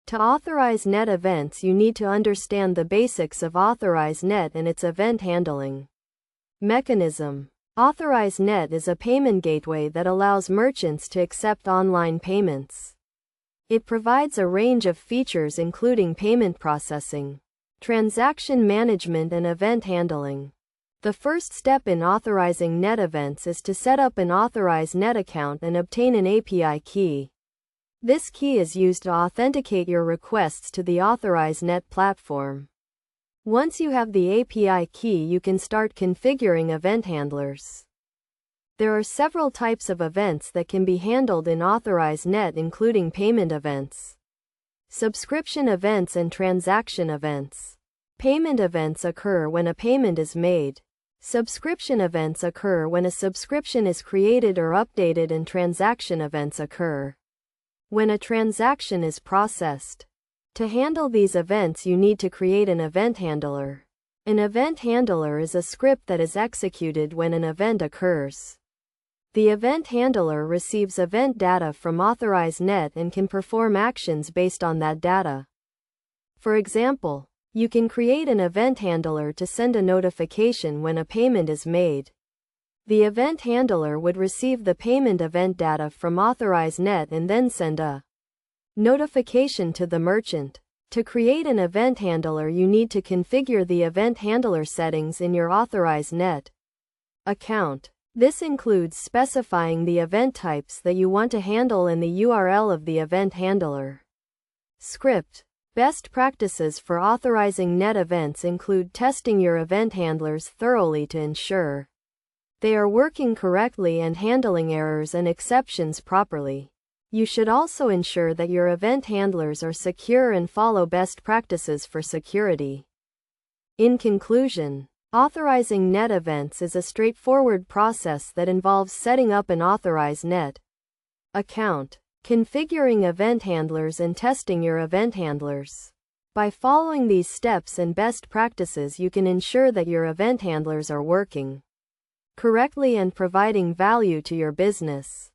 To authorize net events, you need to understand the basics of Authorize Net and its event handling mechanism. Authorize Net is a payment gateway that allows merchants to accept online payments. It provides a range of features including payment processing, transaction management, and event handling. The first step in authorizing net events is to set up an Authorize Net account and obtain an API key. This key is used to authenticate your requests to the Authorize Net platform. Once you have the API key, you can start configuring event handlers. There are several types of events that can be handled in Authorize Net, including payment events, subscription events, and transaction events. Payment events occur when a payment is made. Subscription events occur when a subscription is created or updated, and transaction events occur when a transaction is processed. To handle these events, you need to create an event handler. An event handler is a script that is executed when an event occurs. The event handler receives event data from Authorize Net and can perform actions based on that data. For example, you can create an event handler to send a notification when a payment is made. The event handler would receive the payment event data from Authorize Net and then send a notification to the merchant. To create an event handler, you need to configure the event handler settings in your Authorize Net account. This includes specifying the event types that you want to handle and the URL of the event handler script. Best practices for authorizing net events include testing your event handlers thoroughly to ensure they are working correctly and handling errors and exceptions properly. You should also ensure that your event handlers are secure and follow best practices for security. In conclusion, authorizing net events is a straightforward process that involves setting up an Authorize Net account, configuring event handlers, and testing your event handlers. By following these steps and best practices, you can ensure that your event handlers are working correctly and providing value to your business.